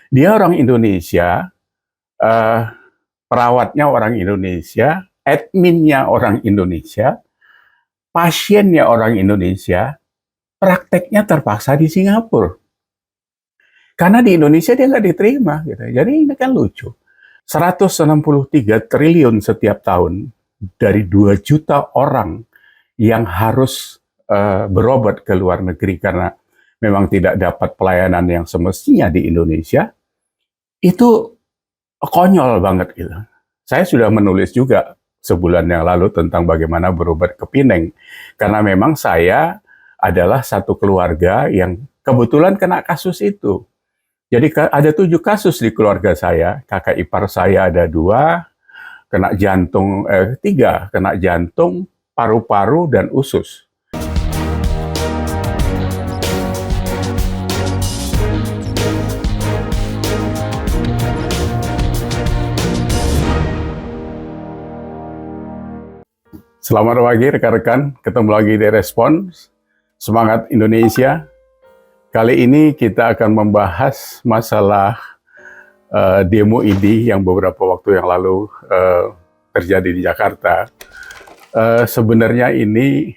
Dia orang Indonesia, eh, perawatnya orang Indonesia, adminnya orang Indonesia, pasiennya orang Indonesia, prakteknya terpaksa di Singapura. Karena di Indonesia dia nggak diterima. Gitu. Jadi ini kan lucu. 163 triliun setiap tahun dari 2 juta orang yang harus berobat ke luar negeri karena memang tidak dapat pelayanan yang semestinya di Indonesia, itu konyol banget gitu. Saya sudah menulis juga sebulan yang lalu tentang bagaimana berobat ke Pineng. Karena memang saya adalah satu keluarga yang kebetulan kena kasus itu. Jadi ada 7 kasus di keluarga saya. Kakak ipar saya ada 2, kena jantung, 3, kena jantung, paru-paru, dan usus. Selamat pagi rekan-rekan, ketemu lagi di Respons, Semangat Indonesia. Kali ini kita akan membahas masalah demo ID yang beberapa waktu yang lalu terjadi di Jakarta. Sebenarnya ini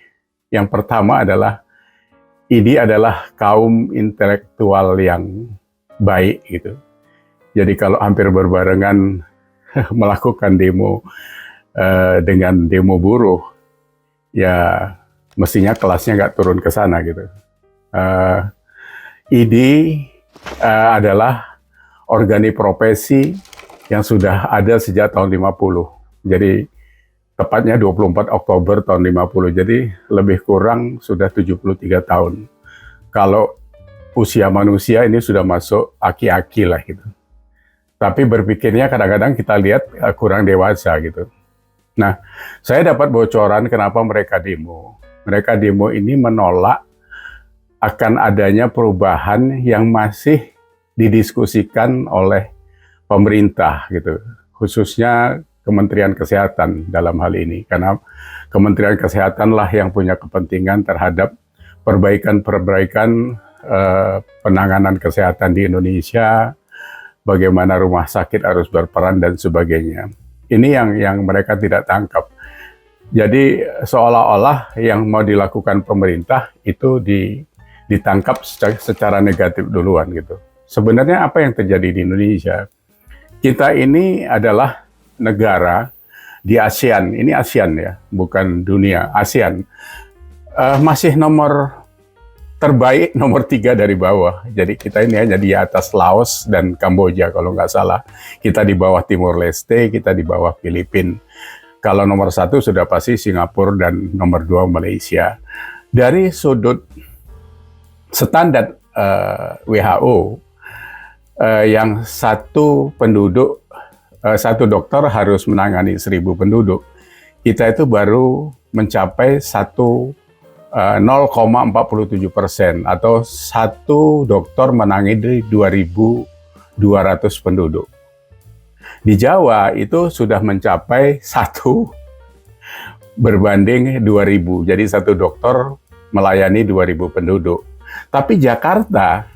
yang pertama adalah, ini adalah kaum intelektual yang baik gitu. Jadi kalau hampir berbarengan melakukan demo dengan demo buruh, ya mestinya kelasnya nggak turun ke sana gitu. ID adalah organi profesi yang sudah ada sejak tahun 50. Jadi tepatnya 24 Oktober tahun 50. Jadi lebih kurang sudah 73 tahun. Kalau usia manusia ini sudah masuk aki-aki lah gitu. Tapi berpikirnya kadang-kadang kita lihat kurang dewasa gitu. Nah, saya dapat bocoran kenapa mereka demo. Mereka demo ini menolak akan adanya perubahan yang masih didiskusikan oleh pemerintah gitu, khususnya Kementerian Kesehatan dalam hal ini, karena Kementerian Kesehatan lah yang punya kepentingan terhadap perbaikan penanganan kesehatan di Indonesia, bagaimana rumah sakit harus berperan dan sebagainya. Ini yang mereka tidak tangkap. Jadi seolah-olah yang mau dilakukan pemerintah itu ditangkap secara negatif duluan gitu. Sebenarnya apa yang terjadi di Indonesia? Kita ini adalah negara di ASEAN. Ini ASEAN ya, bukan dunia. ASEAN masih nomor terbaik, nomor 3 dari bawah. Jadi kita ini hanya di atas Laos dan Kamboja kalau nggak salah. Kita di bawah Timor Leste, kita di bawah Filipina. Kalau nomor 1 sudah pasti Singapura dan nomor 2 Malaysia. Dari sudut standar WHO, yang satu dokter harus menangani 1.000 penduduk, kita itu baru mencapai 0,47% atau satu dokter menangani 2.200 penduduk. Di Jawa itu sudah mencapai 1 berbanding 2.000, jadi satu dokter melayani 2.000 penduduk. Tapi Jakarta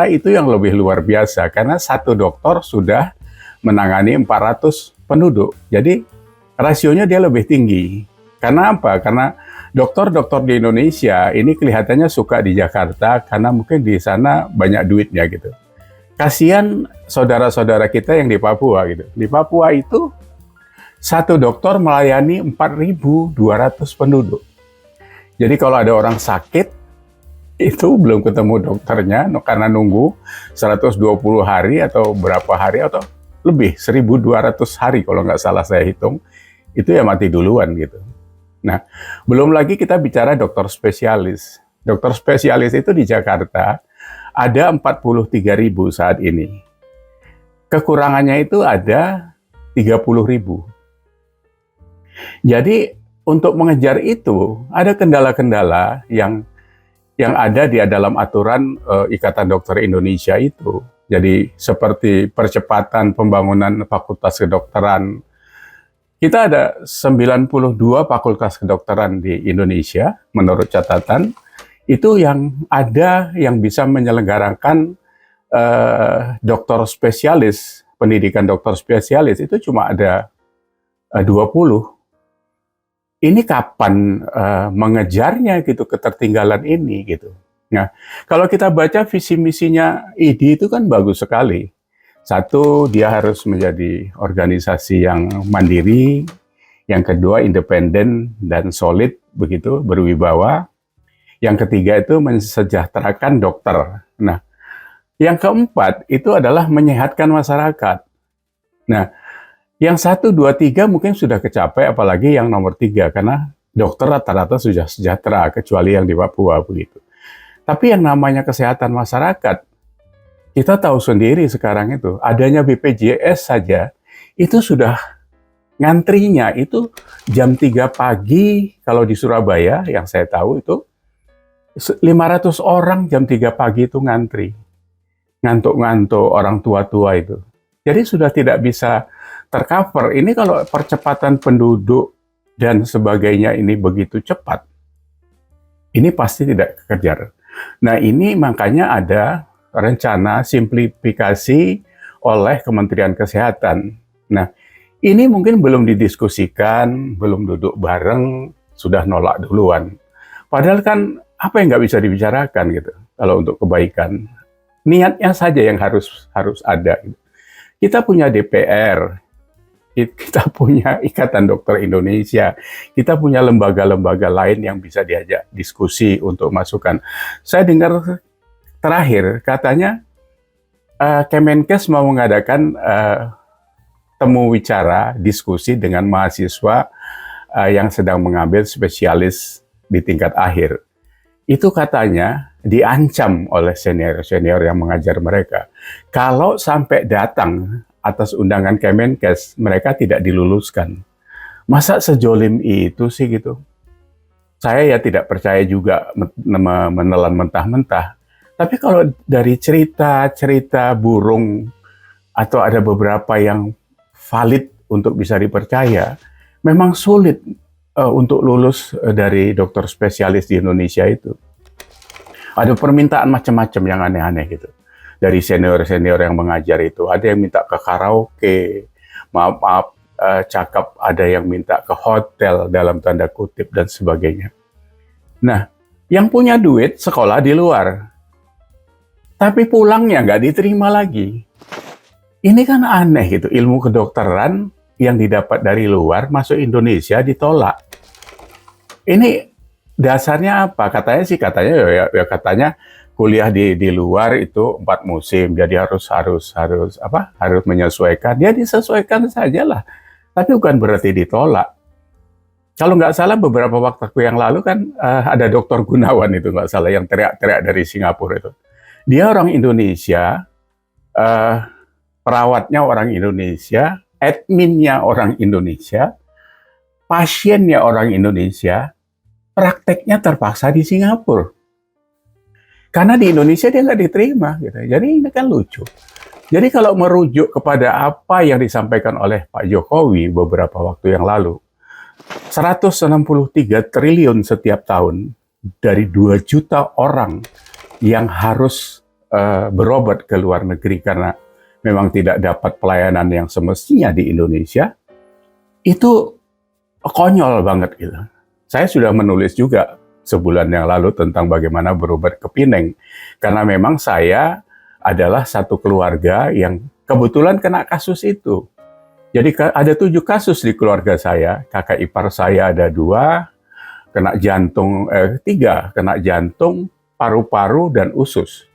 itu yang lebih luar biasa, karena satu dokter sudah menangani 400 penduduk. Jadi rasionya dia lebih tinggi. Karena apa? Karena dokter-dokter di Indonesia ini kelihatannya suka di Jakarta karena mungkin di sana banyak duitnya gitu. Kasihan saudara-saudara kita yang di Papua gitu. Di Papua itu satu dokter melayani 4.200 penduduk. Jadi kalau ada orang sakit, itu belum ketemu dokternya karena nunggu 120 hari atau berapa hari atau lebih, 1.200 hari kalau nggak salah saya hitung, itu ya mati duluan gitu. Nah, belum lagi kita bicara dokter spesialis. Dokter spesialis itu di Jakarta ada 43.000 saat ini. Kekurangannya itu ada 30.000. Jadi untuk mengejar itu ada kendala-kendala yang ada di dalam aturan Ikatan Dokter Indonesia itu. Jadi seperti percepatan pembangunan fakultas kedokteran. Kita ada 92 fakultas kedokteran di Indonesia, menurut catatan. Itu yang ada yang bisa menyelenggarakan dokter spesialis, pendidikan dokter spesialis itu cuma ada 20. Ini kapan mengejarnya gitu, ketertinggalan ini gitu. Nah, kalau kita baca visi misinya IDI itu kan bagus sekali. Satu, dia harus menjadi organisasi yang mandiri. Yang kedua, independen dan solid, begitu, berwibawa. Yang ketiga itu mensejahterakan dokter. Nah, yang keempat itu adalah menyehatkan masyarakat. Nah, yang 1, 2, 3 mungkin sudah kecapai, apalagi yang nomor 3, karena dokter rata-rata sudah sejahtera, kecuali yang di Papua begitu. Tapi yang namanya kesehatan masyarakat, kita tahu sendiri sekarang itu, adanya BPJS saja, itu sudah ngantrinya, itu jam 3 pagi, kalau di Surabaya, yang saya tahu itu, 500 orang jam 3 pagi itu ngantri. Ngantuk-ngantuk orang tua-tua itu. Jadi sudah tidak bisa tercover. Ini kalau percepatan penduduk dan sebagainya ini begitu cepat, ini pasti tidak kekejar. Nah, ini makanya ada rencana simplifikasi oleh Kementerian Kesehatan. Nah, ini mungkin belum didiskusikan, belum duduk bareng, sudah nolak duluan. Padahal kan apa yang nggak bisa dibicarakan gitu, kalau untuk kebaikan. Niatnya saja yang harus ada. Kita punya DPR, kita punya Ikatan Dokter Indonesia, kita punya lembaga-lembaga lain yang bisa diajak diskusi untuk masukan. Saya dengar terakhir katanya Kemenkes mau mengadakan temu wicara, diskusi dengan mahasiswa yang sedang mengambil spesialis di tingkat akhir. Itu katanya diancam oleh senior-senior yang mengajar mereka. Kalau sampai datang atas undangan Kemenkes, mereka tidak diluluskan. Masa sejolim itu sih gitu? Saya ya tidak percaya juga menelan mentah-mentah. Tapi kalau dari cerita-cerita burung, atau ada beberapa yang valid untuk bisa dipercaya, memang sulit untuk lulus dari dokter spesialis di Indonesia itu. Ada permintaan macam-macam yang aneh-aneh gitu. Dari senior-senior yang mengajar itu, ada yang minta ke karaoke, maaf, cakap, ada yang minta ke hotel dalam tanda kutip dan sebagainya. Nah, yang punya duit sekolah di luar, tapi pulangnya nggak diterima lagi. Ini kan aneh gitu, ilmu kedokteran yang didapat dari luar masuk Indonesia ditolak. Ini dasarnya apa? Katanya katanya kuliah di luar itu 4 musim, jadi harus menyesuaikan. Ya disesuaikan sajalah, tapi bukan berarti ditolak. Kalau nggak salah beberapa waktu yang lalu kan ada Dokter Gunawan itu nggak salah yang teriak-teriak dari Singapura itu. Dia orang Indonesia, perawatnya orang Indonesia, adminnya orang Indonesia, pasiennya orang Indonesia, prakteknya terpaksa di Singapura. Karena di Indonesia dia nggak diterima. Gitu. Jadi ini kan lucu. Jadi kalau merujuk kepada apa yang disampaikan oleh Pak Jokowi beberapa waktu yang lalu, 163 triliun setiap tahun dari 2 juta orang yang harus berobat ke luar negeri karena memang tidak dapat pelayanan yang semestinya di Indonesia, itu konyol banget gitu. Saya sudah menulis juga sebulan yang lalu tentang bagaimana berobat ke Pineng. Karena memang saya adalah satu keluarga yang kebetulan kena kasus itu. Jadi ada 7 kasus di keluarga saya. Kakak ipar saya ada 2, kena jantung, 3, kena jantung, paru-paru, dan usus.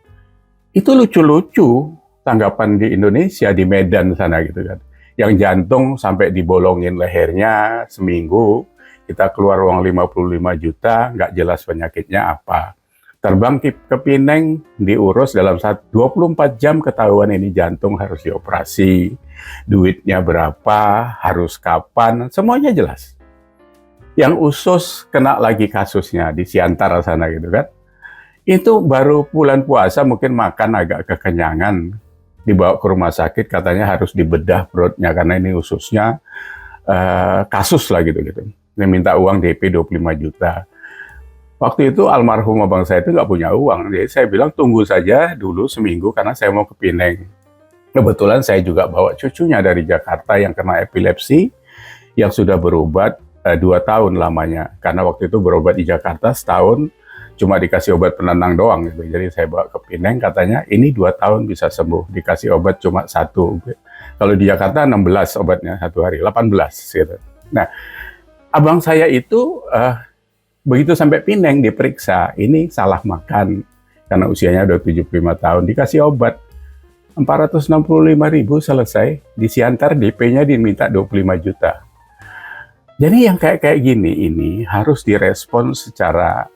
Itu lucu-lucu tanggapan di Indonesia, di Medan sana gitu kan. Yang jantung sampai dibolongin lehernya seminggu, kita keluar uang 55 juta, nggak jelas penyakitnya apa. Terbang ke Pineng, diurus dalam 24 jam ketahuan ini jantung harus dioperasi, duitnya berapa, harus kapan, semuanya jelas. Yang usus kena lagi kasusnya di Siantara sana gitu kan. Itu baru bulan puasa mungkin makan agak kekenyangan, dibawa ke rumah sakit katanya harus dibedah perutnya karena ini ususnya kasus lah gitu-gitu. Dia minta uang DP 25 juta. Waktu itu almarhum abang saya itu nggak punya uang, jadi saya bilang tunggu saja dulu seminggu karena saya mau ke Pineng. Kebetulan saya juga bawa cucunya dari Jakarta yang kena epilepsi, yang sudah berobat 2 tahun lamanya. Karena waktu itu berobat di Jakarta setahun, cuma dikasih obat penenang doang gitu. Jadi saya bawa ke Pineng, katanya ini 2 tahun bisa sembuh, dikasih obat cuma 1. Kalau di Jakarta 16 obatnya 1 hari, 18 gitu. Nah, abang saya itu begitu sampai Pineng diperiksa, ini salah makan karena usianya udah 75 tahun, dikasih obat 465.000 selesai, di Siantar DP-nya diminta 25 juta. Jadi yang kayak gini ini harus direspon secara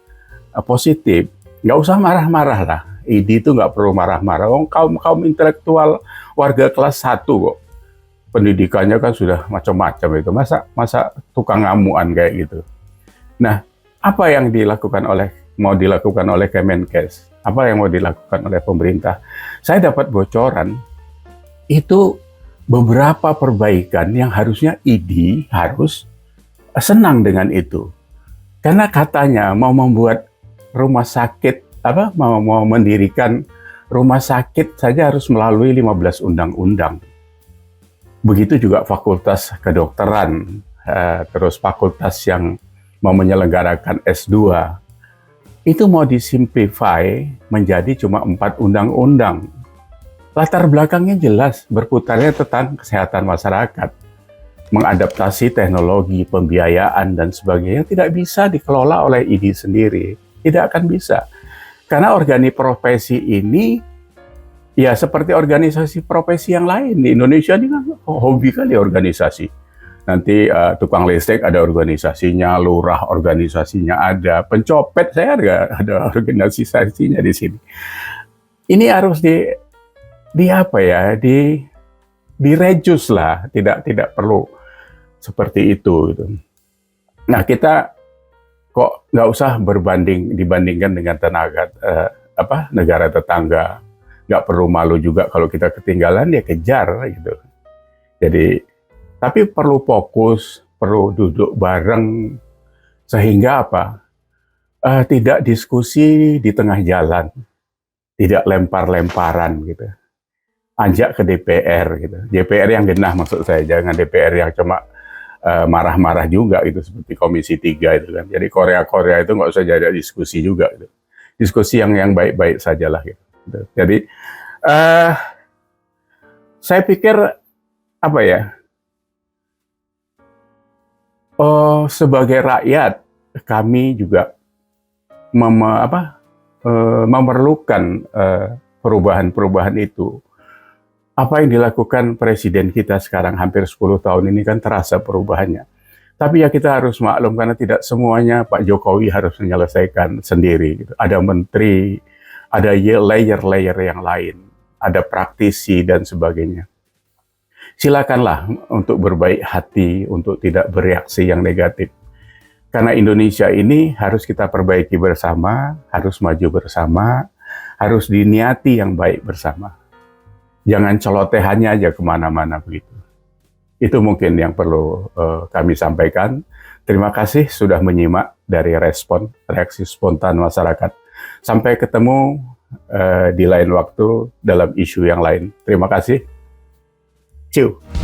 positif, nggak usah marah-marah lah. ID itu nggak perlu marah-marah. Kaum intelektual warga kelas 1 kok. Pendidikannya kan sudah macam-macam itu. Masa tukang ngamuan kayak gitu. Nah, apa yang mau dilakukan oleh Kemenkes? Apa yang mau dilakukan oleh pemerintah? Saya dapat bocoran itu beberapa perbaikan yang harusnya ID harus senang dengan itu. Karena katanya mau membuat rumah sakit, mau mendirikan rumah sakit saja harus melalui 15 undang-undang. Begitu juga fakultas kedokteran, terus fakultas yang mau menyelenggarakan S2, itu mau disimplify menjadi cuma 4 undang-undang. Latar belakangnya jelas, berputarnya tentang kesehatan masyarakat, mengadaptasi teknologi, pembiayaan, dan sebagainya tidak bisa dikelola oleh ID sendiri. Tidak akan bisa. Karena profesi ini, ya seperti organisasi profesi yang lain. Di Indonesia ini kan hobi kali organisasi. Nanti tukang listrik ada organisasinya, lurah organisasinya ada, pencopet saya ada organisasinya di sini. Ini harus direjus lah, tidak perlu seperti itu gitu. Nah, kita kok nggak usah dibandingkan dengan negara tetangga. Nggak perlu malu juga kalau kita ketinggalan, ya kejar gitu. Jadi tapi perlu fokus, perlu duduk bareng, sehingga tidak diskusi di tengah jalan, tidak lempar-lemparan gitu. Ajak ke DPR gitu. DPR yang genah maksud saya, jangan DPR yang cuma marah-marah juga gitu, seperti Komisi 3 itu kan. Jadi Korea itu nggak usah jadi diskusi juga gitu. Diskusi yang baik-baik sajalah gitu. Jadi saya pikir sebagai rakyat, kami juga memerlukan perubahan-perubahan itu. Apa yang dilakukan Presiden kita sekarang hampir 10 tahun ini kan terasa perubahannya. Tapi ya kita harus maklum karena tidak semuanya Pak Jokowi harus menyelesaikan sendiri. Gitu. Ada menteri, ada layer-layer yang lain, ada praktisi dan sebagainya. Silakanlah untuk berbaik hati, untuk tidak bereaksi yang negatif. Karena Indonesia ini harus kita perbaiki bersama, harus maju bersama, harus diniati yang baik bersama. Jangan celotehannya aja kemana-mana begitu. Itu mungkin yang perlu kami sampaikan. Terima kasih sudah menyimak dari reaksi spontan masyarakat. Sampai ketemu di lain waktu dalam isu yang lain. Terima kasih. Ciao.